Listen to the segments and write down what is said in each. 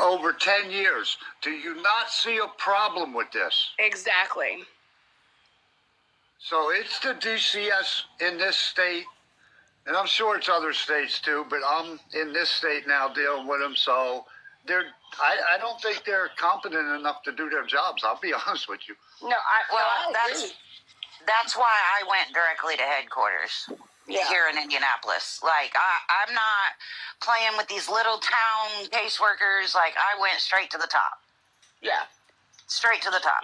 over 10 years. Do you not see a problem with this? Exactly. So it's the DCS in this state, and I'm sure it's other states too, but I'm in this state now dealing with them, so I don't think they're competent enough to do their jobs. I'll be honest with you. No, that's why I went directly to headquarters here in Indianapolis. Like, I'm not playing with these little town caseworkers. Like, I went straight to the top. Yeah. Straight to the top.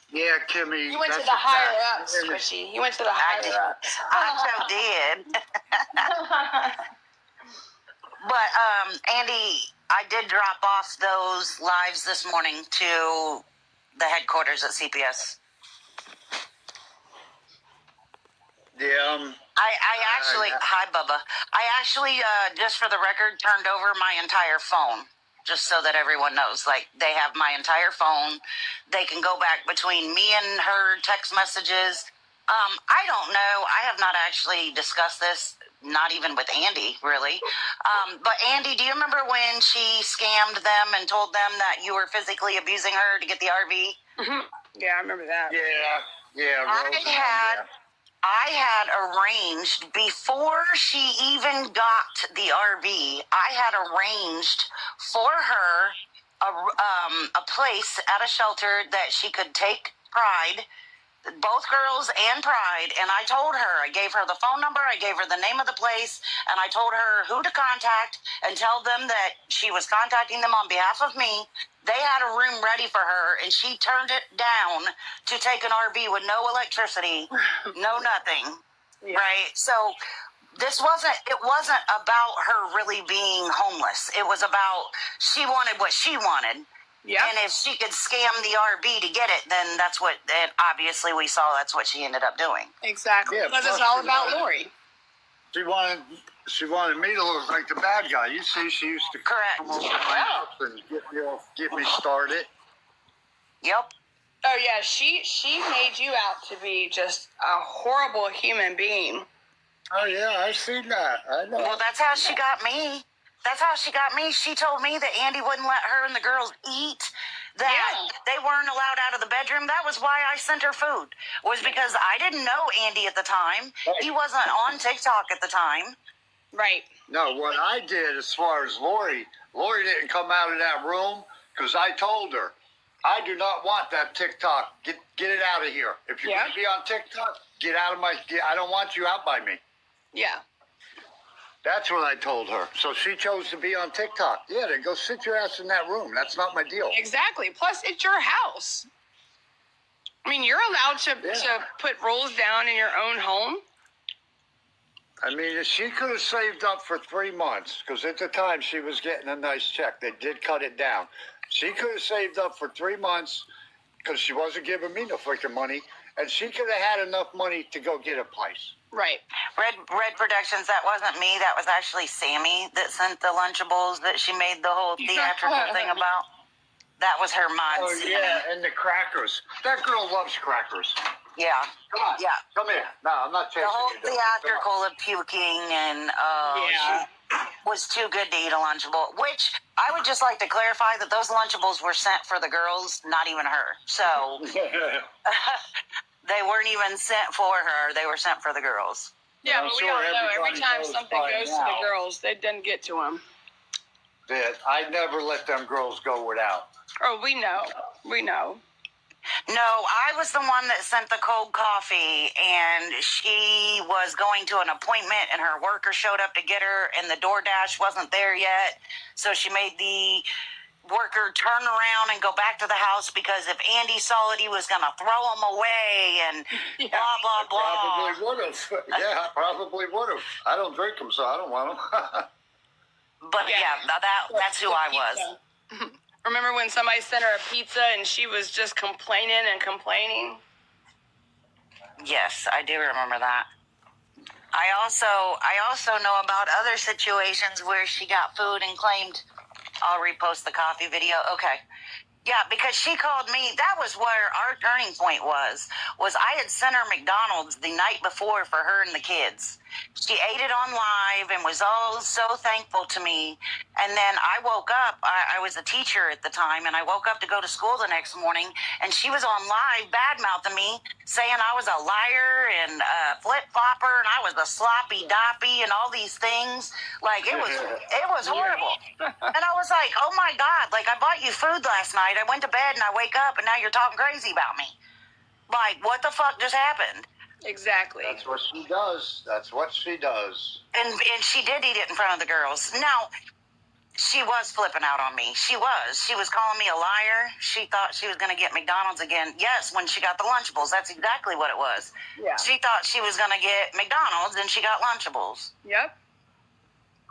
Yeah, Kimmy. You went to the higher ups, Chrissy. You went to the higher ups. I so did. But, Andy, I did drop off those lives this morning to the headquarters at CPS. Yeah. I actually, hi, Bubba. I actually, just for the record, turned over my entire phone. Just so that everyone knows, like, they have my entire phone. They can go back between me and her text messages. I don't know. I have not actually discussed this, not even with Andy, really. But Andy, do you remember when she scammed them and told them that you were physically abusing her to get the RV? Mm-hmm. Yeah, I remember that. Yeah. I had arranged, before she even got the RV, I had arranged for her a place at a shelter that she could take Pride, both girls and Pride, and I told her, I gave her the phone number, I gave her the name of the place, and I told her who to contact and tell them that she was contacting them on behalf of me. They had a room ready for her, and she turned it down to take an RV with no electricity, no nothing, right? So it wasn't about her really being homeless. It was about she wanted what she wanted. Yeah. And if she could scam the RV to get it, then obviously we saw that's what she ended up doing. Exactly. Because it's all about Lori. She wanted me to look like the bad guy. You see, she used to come over my house and get me started. Yep. Oh yeah, she made you out to be just a horrible human being. Oh yeah, I've seen that. I know. Well, that's how she got me. She told me that Andy wouldn't let her and the girls eat, that they weren't allowed out of the bedroom. That was why I sent her food, was because I didn't know Andy at the time. Right. He wasn't on TikTok at the time. Right. No, what I did as far as Lori didn't come out of that room because I told her, I do not want that TikTok. Get it out of here. If you're going to be on TikTok, get out of I don't want you out by me. Yeah. That's what I told her. So she chose to be on TikTok. Yeah, then go sit your ass in that room. That's not my deal. Exactly. Plus, it's your house. I mean, you're allowed to put rules down in your own home. I mean, she could have saved up for 3 months, because at the time she was getting a nice check. They did cut it down. She could have saved up for 3 months, because she wasn't giving me no freaking money, and she could have had enough money to go get a place. Right. Red Productions, that wasn't me. That was actually Sammy that sent the Lunchables that she made the whole theatrical thing about. That was her mod. Oh, Sammy. Yeah, and the crackers. That girl loves crackers. Yeah. Come on. Yeah. Come here. No, I'm not chasing you. The whole theatrical of puking and she was too good to eat a Lunchable, which I would just like to clarify that those Lunchables were sent for the girls, not even her. So they weren't even sent for her. They were sent for the girls. Yeah, but we all know every time something goes to the girls, they didn't get to them. I never let them girls go without. Oh, we know. We know. No, I was the one that sent the cold coffee, and she was going to an appointment, and her worker showed up to get her, and the DoorDash wasn't there yet. So she made the worker turn around and go back to the house because if Andy saw it, he was going to throw him away and blah, blah, blah. Probably would have. Yeah, probably would have. I don't drink them, so I don't want them. But that's who I was. Remember when somebody sent her a pizza and she was just complaining and complaining? Yes, I do remember that. I also know about other situations where she got food and claimed, I'll repost the coffee video. Okay. Yeah, because she called me. That was where our turning point was I had sent her McDonald's the night before for her and the kids. She ate it on live and was all so thankful to me. And then I woke up. I was a teacher at the time, and I woke up to go to school the next morning, and she was on live bad-mouthing me, saying I was a liar and a flip-flopper, and I was a sloppy doppy and all these things. Like, it was horrible. And I was like, oh my God, like, I bought you food last night. I went to bed and I wake up and now you're talking crazy about me. Like, what the fuck just happened? Exactly. That's what she does. That's what she does. And she did eat it in front of the girls. Now, she was flipping out on me. She was. She was calling me a liar. She thought she was going to get McDonald's again. Yes, when she got the Lunchables. That's exactly what it was. Yeah. She thought she was going to get McDonald's and she got Lunchables. Yep.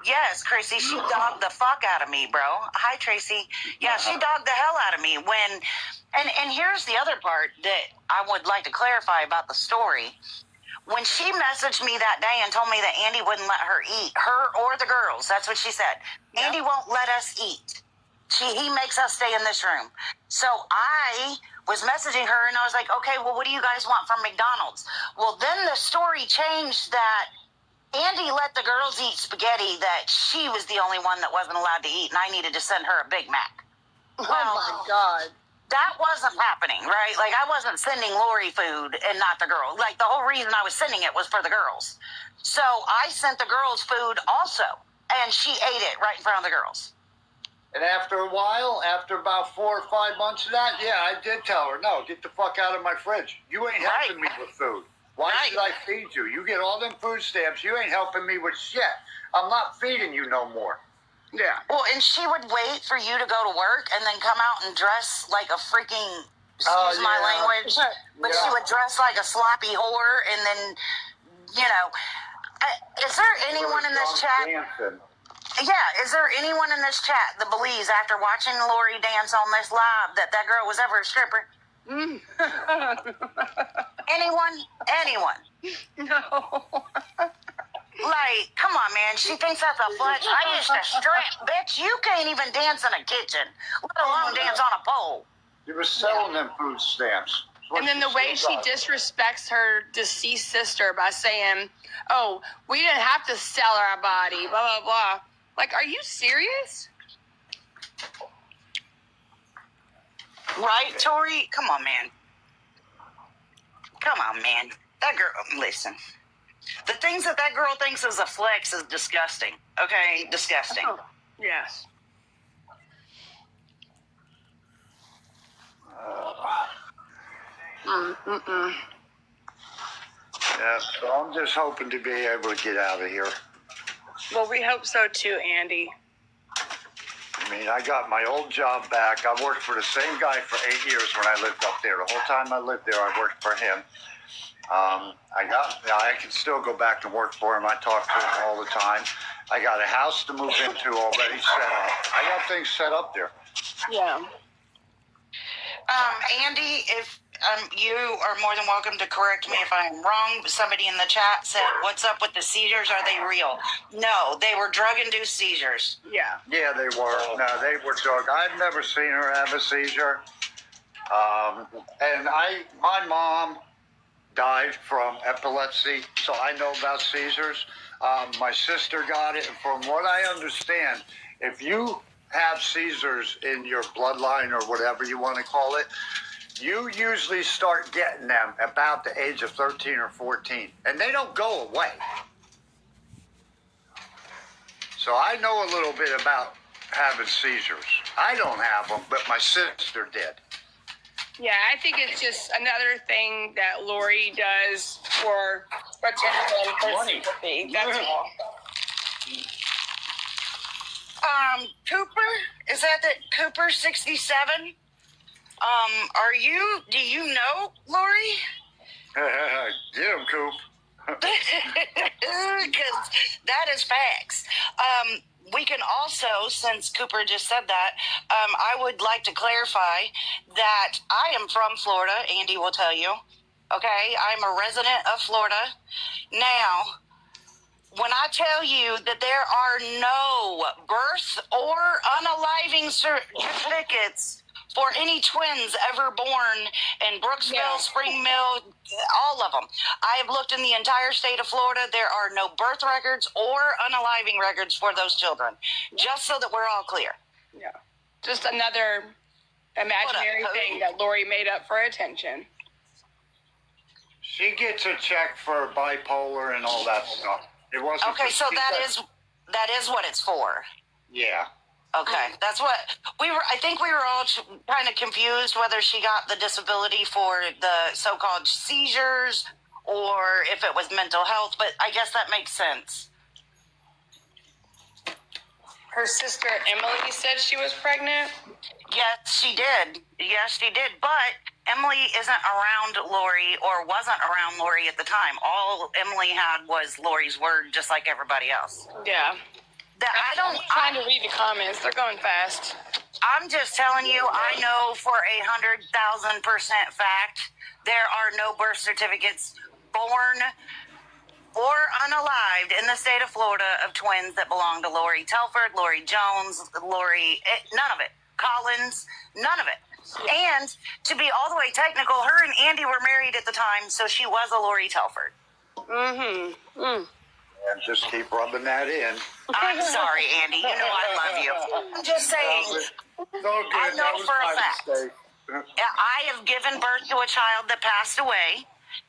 Yes, Tracy, she dogged the fuck out of me, bro. Hi, Tracy. Yeah, she dogged the hell out of me when, and here's the other part that I would like to clarify about the story. When she messaged me that day and told me that Andy wouldn't let her eat, her or the girls, that's what she said. Yep. Andy won't let us eat. He makes us stay in this room. So I was messaging her and I was like, okay, well, what do you guys want from McDonald's? Well, then the story changed that Andy let the girls eat spaghetti that she was the only one that wasn't allowed to eat, and I needed to send her a Big Mac. Well, oh my God. That wasn't happening, right? Like, I wasn't sending Lori food and not the girl. Like, the whole reason I was sending it was for the girls. So I sent the girls food also, and she ate it right in front of the girls. And after a while, after about 4 or 5 months of that, yeah, I did tell her, no, get the fuck out of my fridge. You ain't helping me with food. Why should I feed you? You get all them food stamps. You ain't helping me with shit. I'm not feeding you no more. Yeah. Well, and she would wait for you to go to work and then come out and dress like a freaking, excuse my language, but she would dress like a sloppy whore. And then, you know, is there anyone in this chat? Dancing. Yeah, is there anyone in this chat that believes after watching Lori dance on this live that girl was ever a stripper? Anyone? No. Like, come on, man. She thinks that's a flex. I used to strip, bitch. You can't even dance in a kitchen, let alone dance on a pole. You were selling them food stamps. And then the way she disrespects her deceased sister by saying, oh, we didn't have to sell our body, blah, blah, blah. Like, are you serious? Right, Tori? Come on, man. That girl, listen. The things that girl thinks is a flex is disgusting. Okay? Disgusting. Oh, yes. Yeah, so I'm just hoping to be able to get out of here. Well, we hope so too, Andy. I mean, I got my old job back. I worked for the same guy for 8 years when I lived up there. The whole time I lived there, I worked for him. I can still go back and work for him. I talk to him all the time. I got a house to move into already set up. I got things set up there. Yeah. Andy, if you are more than welcome to correct me if I'm wrong. Somebody in the chat said, what's up with the seizures? Are they real? No, they were drug-induced seizures. Yeah. Yeah, they were. No, they were drug. I've never seen her have a seizure. And my mom died from epilepsy, so I know about seizures. My sister got it, and from what I understand, if you have seizures in your bloodline or whatever you want to call it, you usually start getting them about the age of 13 or 14, and they don't go away. So I know a little bit about having seizures. I don't have them, but my sister did. Yeah, I think it's just another thing that Lori does for attention, for sympathy. That's all. Cooper, is that Cooper 67? Do you know Lori? Get him, Coop. Because that is facts. We can also, since Cooper just said that, I would like to clarify that I am from Florida. Andy will tell you. Okay, I'm a resident of Florida. Now, when I tell you that there are no birth or unaliving certificates for any twins ever born in Brooksville, Spring Mill, all of them. I have looked in the entire state of Florida. There are no birth records or unaliving records for those children, just so that we're all clear. Yeah. Just another imaginary thing that Lori made up for attention. She gets a check for bipolar and all that stuff. It wasn't okay. So that is what it's for. Yeah. Okay, that's what we were. I think we were all kind of confused whether she got the disability for the so-called seizures or if it was mental health. But I guess that makes sense. Her sister Emily said she was pregnant. Yes, she did. Yes, she did. But Emily isn't around Lori or wasn't around Lori at the time. All Emily had was Lori's word, just like everybody else. Yeah. I'm trying to read the comments. They're going fast. I'm just telling you, I know for 100,000% fact there are no birth certificates born or unalived in the state of Florida of twins that belong to Lori Telford, Lori Jones, none of it. Collins, none of it. Yeah. And to be all the way technical, her and Andy were married at the time, so she was a Lori Telford. Mm-hmm. Mm. And just keep rubbing that in. I'm sorry, Andy. You know I love you. I'm just saying. I know for a fact. I have given birth to a child that passed away,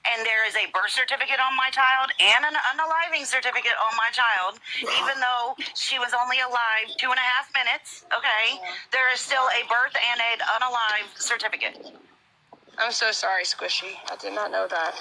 and there is a birth certificate on my child and an unaliving certificate on my child, even though she was only alive 2.5 minutes. Okay, there is still a birth and an unalived certificate. I'm so sorry, Squishy. I did not know that.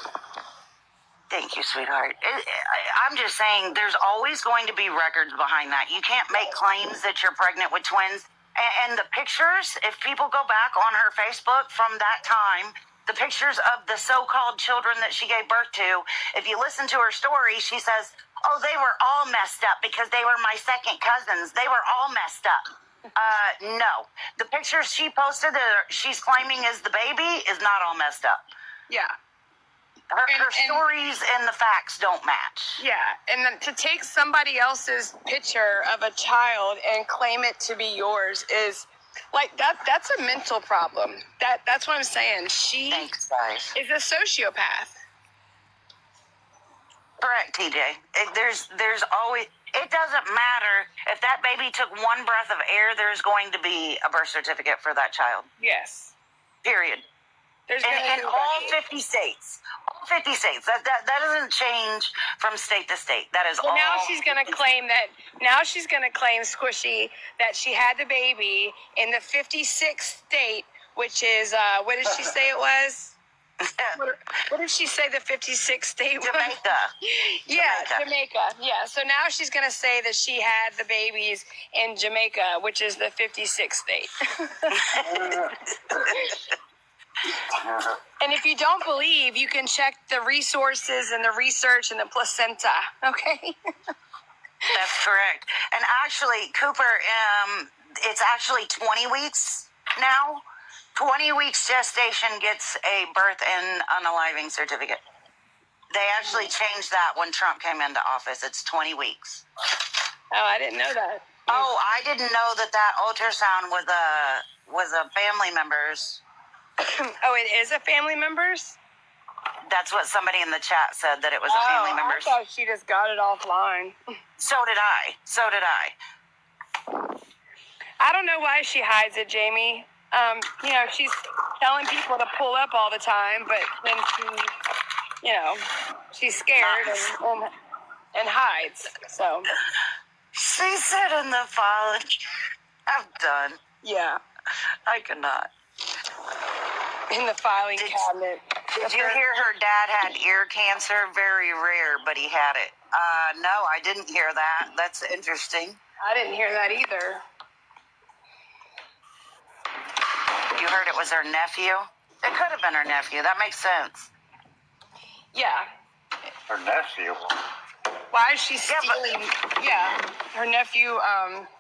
Thank you, sweetheart. I'm just saying there's always going to be records behind that. You can't make claims that you're pregnant with twins. And the pictures, if people go back on her Facebook from that time, the pictures of the so-called children that she gave birth to, if you listen to her story, she says, oh, they were all messed up because they were my second cousins. They were all messed up. No. The pictures she posted that she's claiming is the baby is not all messed up. Yeah. Her stories and the facts don't match. Yeah, and then to take somebody else's picture of a child and claim it to be yours is like that's a mental problem. That's what I'm saying. She Thanks, guys. is a sociopath. Correct, TJ. There's always, it doesn't matter if that baby took one breath of air, there's going to be a birth certificate for that child. Yes. Period. In all 50 states. All 50 states. That doesn't change from state to state. That is all. Now she's going to claim that. Now she's going to claim, Squishy, that she had the baby in the 56th state, which is what did she say it was? What did she say the 56th state was? Jamaica. Yeah, Jamaica. Yeah. So now she's going to say that she had the babies in Jamaica, which is the 56th state. And if you don't believe, you can check the resources and the research and the placenta. Okay. That's correct. And actually, Cooper, it's actually 20 weeks now. 20 weeks gestation gets a birth and unaliving certificate. They actually changed that when Trump came into office. It's 20 weeks. Oh, I didn't know that. Oh, I didn't know that ultrasound was a family member's. Oh, it is a family member's? That's what somebody in the chat said, that it was a family member's. I thought she just got it offline. So did I. I don't know why she hides it, Jamie. She's telling people to pull up all the time, but then she's scared and hides. So she said in the file, I'm done. Yeah, I cannot. In the filing cabinet. Did you hear her dad had ear cancer? Very rare, but he had it. No, I didn't hear that. That's interesting. I didn't hear that either. You heard it was her nephew? It could have been her nephew. That makes sense. Yeah. Her nephew. Why is she stealing? Her nephew,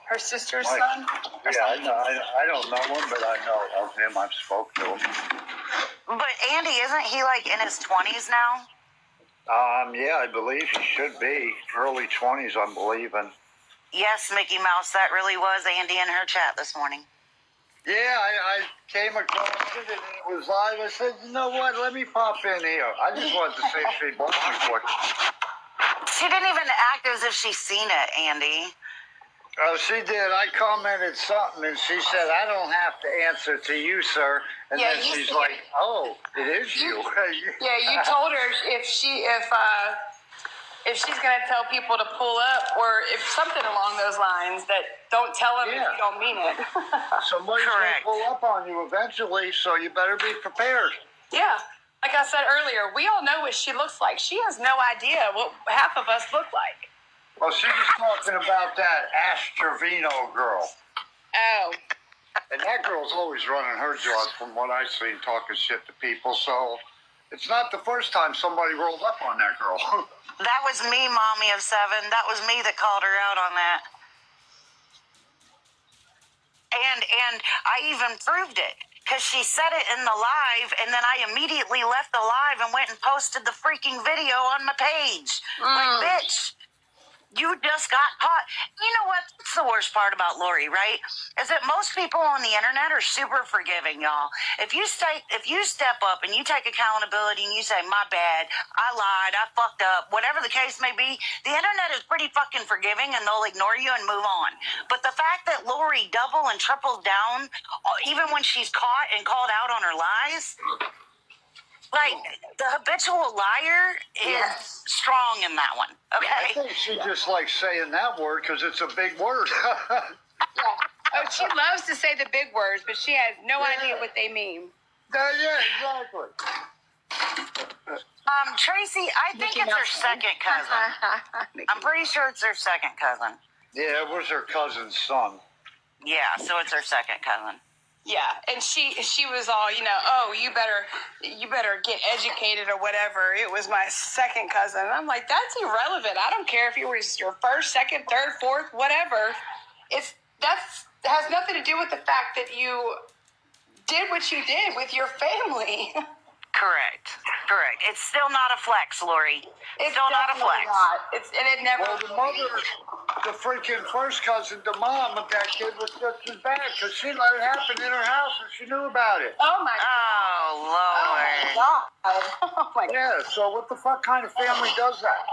her sister's son. Yeah, I don't know him, but I know of him. I've spoke to him. But Andy, isn't he like in his 20s now? Yeah, I believe he should be early 20s. I'm believing. Yes, Mickey Mouse. That really was Andy in her chat this morning. Yeah, I came across it and it was live. I said, you know what? Let me pop in here. I just wanted to see if she bought me for it. She didn't even act as if she's seen it, Andy. She did. I commented something and she said, I don't have to answer to you, sir. And Yeah, then you she's said- like, oh, it is you. Yeah, you told her if she's gonna tell people to pull up or if something along those lines, that don't tell them if Yeah. you don't mean it. Somebody's Correct. going to pull up on you eventually, so you better be prepared. Yeah. Like I said earlier, we all know what she looks like. She has no idea what half of us look like. Well, she was talking about that Ash Trevino girl. Oh. And that girl's always running her jaws from what I've seen, talking shit to people. So it's not the first time somebody rolled up on that girl. That was me, Mommy of 7. That was me that called her out on that. And I even proved it. Because she said it in the live, and then I immediately left the live and went and posted the freaking video on my page. Like, bitch, you just got caught. You know what? That's the worst part about Lori, right? Is that most people on the internet are super forgiving, y'all. If you step up and you take accountability and you say, my bad, I lied, I fucked up, whatever the case may be, the internet is pretty fucking forgiving and they'll ignore you and move on. But the fact that Lori double and triples down, even when she's caught and called out on her lies, like, the habitual liar is strong in that one, okay? I think she just likes saying that word because it's a big word. Yeah. Oh, she loves to say the big words, but she has no idea what they mean. Yeah, exactly. Tracy, I think it's her second cousin. I'm pretty sure it's her second cousin. Yeah, it was her cousin's son. Yeah, so it's her second cousin. Yeah, and she was all, oh, you better get educated or whatever. It was my second cousin. And I'm like, that's irrelevant. I don't care if it was your first, second, third, fourth, whatever. That has nothing to do with the fact that you did what you did with your family. Correct. It's still not a flex, Lori. It's still not a flex. Not. And it never. Well, the mother, the freaking first cousin, the mom of that kid was just as bad because she let it happen in her house and she knew about it. Oh my God. Oh, Lord. God. Oh my God. Yeah, so what the fuck kind of family does that?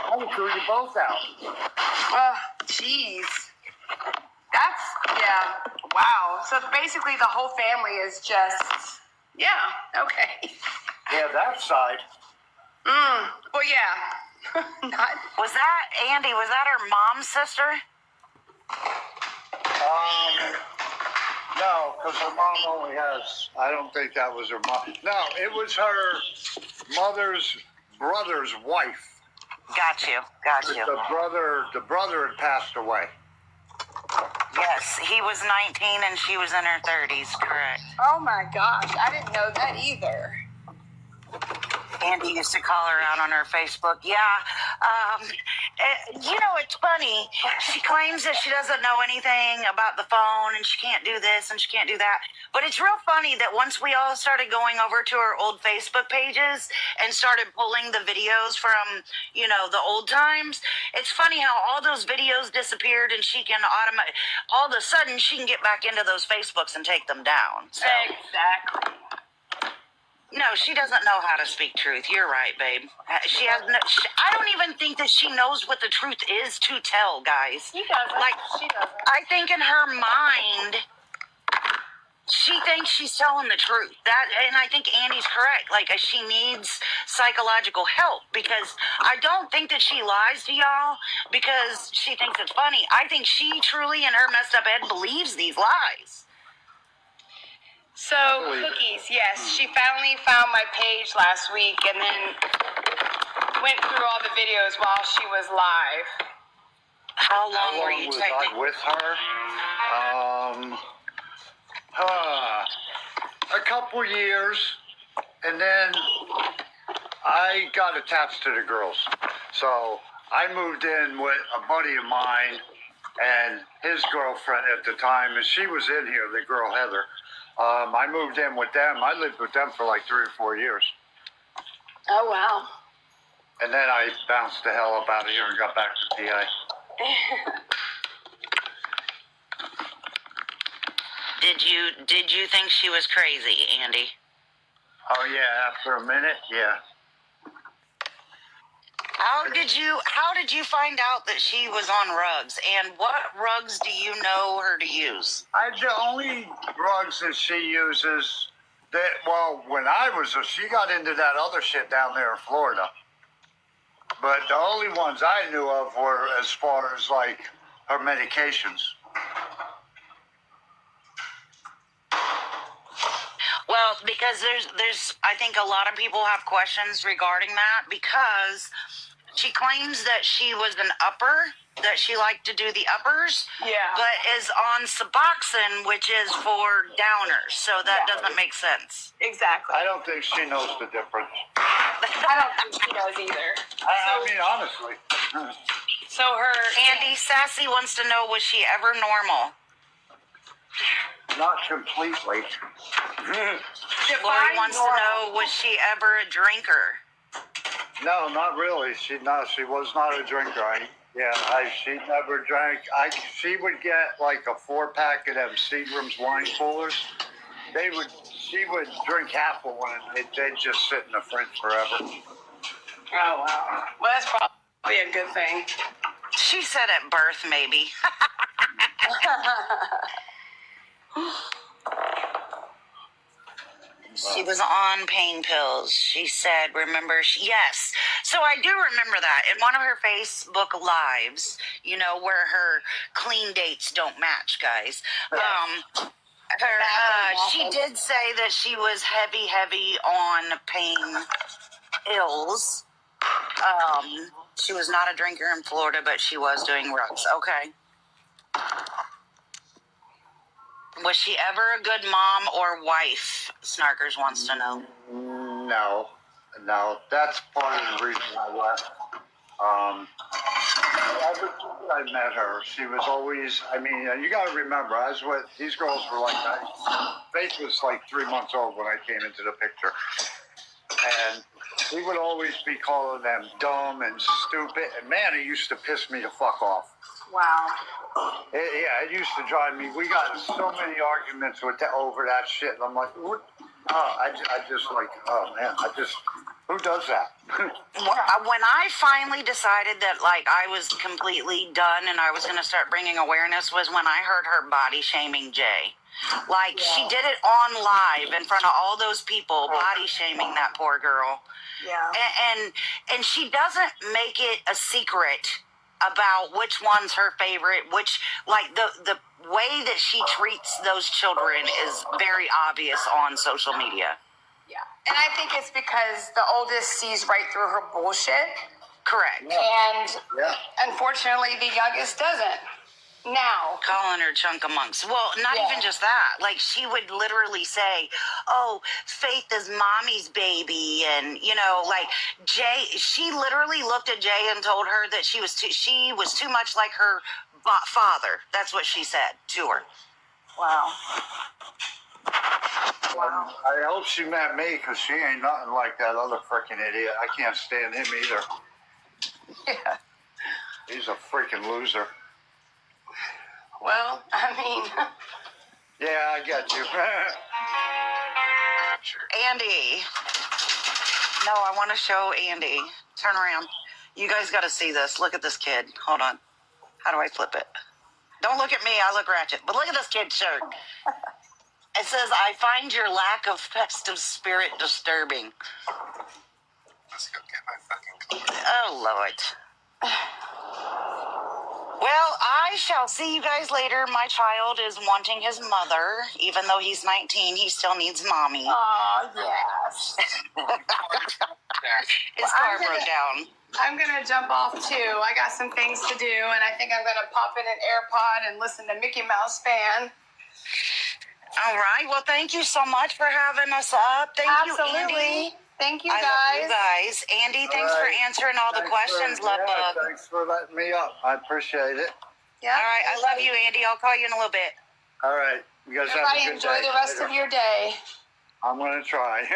I would throw you both out. Oh, jeez. Yeah. Wow. So basically the whole family is just, yeah, okay. Yeah, that side. Well, yeah. Not. Was that, Andy, was that her mom's sister? No, because her mom only has, I don't think that was her mom. No, it was her mother's brother's wife. Got you. The brother had passed away. Yes, he was 19 and she was in her 30s, correct. Oh my gosh. I didn't know that either. Andy used to call her out on her Facebook. Yeah. It's funny. She claims that she doesn't know anything about the phone and she can't do this and she can't do that. But it's real funny that once we all started going over to her old Facebook pages and started pulling the videos from, the old times, it's funny how all those videos disappeared and she can all of a sudden she can get back into those Facebooks and take them down. So. Exactly. No, she doesn't know how to speak truth. You're right, babe. She has no. I don't even think that she knows what the truth is to tell, guys. She doesn't. She doesn't. I think in her mind, she thinks she's telling the truth. And I think Annie's correct. Like, she needs psychological help because I don't think that she lies to y'all because she thinks it's funny. I think she truly, in her messed up head, believes these lies. So, Cookies, yes, she finally found my page last week and then went through all the videos while she was live. How long were you was taking? I with her? A couple years, and then I got attached to the girls. So I moved in with a buddy of mine and his girlfriend at the time, and she was in here, the girl Heather. I moved in with them. I lived with them for like 3 or 4 years. Oh, wow. And then I bounced the hell up out of here and got back to PA. Did you think she was crazy, Andy? Oh yeah, after a minute, yeah. How did you find out that she was on rugs? And what rugs do you know her to use? The only drugs that she uses when I was, she got into that other shit down there in Florida. But the only ones I knew of were as far as like her medications. Well, because there's I think a lot of people have questions regarding that because she claims that she was an upper, that she liked to do the uppers, but is on Suboxone, which is for downers, so that doesn't make sense. Exactly. I don't think she knows the difference. I don't think she does either. I mean, honestly. So her Andy Sassy wants to know, was she ever normal? Not completely. Lori wants to know, was she ever a drinker? No, not really. She was not a drinker. She never drank. She would get like a 4-pack of them Seagram's wine coolers. She would drink half of one and they'd just sit in the fridge forever. Oh wow. Well, that's probably a good thing. She said at birth, maybe. She was on pain pills. She said, yes. So I do remember that. In one of her Facebook lives, where her clean dates don't match, guys. She did say that she was heavy on pain pills. She was not a drinker in Florida, but she was doing rugs. Okay. Was she ever a good mom or wife? Snarkers wants to know. No. That's part of the reason I left. Ever since I met her, she was always, you got to remember, these girls were like, Faith was like 3 months old when I came into the picture. And we would always be calling them dumb and stupid. And man, it used to piss me the fuck off. Wow. It used to drive me. We got so many arguments over that shit. And I'm like, what? I just like, oh man, who does that? When I finally decided that I was completely done and I was going to start bringing awareness was when I heard her body shaming Jay. She did it on live in front of all those people, body shaming that poor girl. Yeah. And she doesn't make it a secret about which one's her favorite, the way that she treats those children is very obvious on social media. Yeah. And I think it's because the oldest sees right through her bullshit. Correct. And unfortunately, the youngest doesn't. Now. Calling her chunk of monks. Well, not even just that. She would literally say, oh, Faith is mommy's baby. And, Jay, she literally looked at Jay and told her that she was too much like her father. That's what she said to her. Wow. I hope she met me because she ain't nothing like that other freaking idiot. I can't stand him either. Yeah. He's a freaking loser. Well, Yeah, I get you. Andy. No, I want to show Andy. Turn around. You guys got to see this. Look at this kid. Hold on. How do I flip it? Don't look at me. I look ratchet. But look at this kid's shirt. It says, I find your lack of festive spirit disturbing. Let's go get my fucking clothes. Oh, Lord. Well, I shall see you guys later. My child is wanting his mother. Even though he's 19, he still needs mommy. oh, yes. His car broke down. I'm going to jump off, too. I got some things to do, and I think I'm going to pop in an AirPod and listen to Mickey Mouse Fan. All right. Well, thank you so much for having us up. Thank you, Andy. Thank you, I guys. love you guys. Andy, thanks for answering all the questions, love bug. Thanks for letting me up. I appreciate it. Yeah. All right. I love you, Andy. I'll call you in a little bit. All right. You guys have a good Enjoy day. the rest of your day. I'm going to try.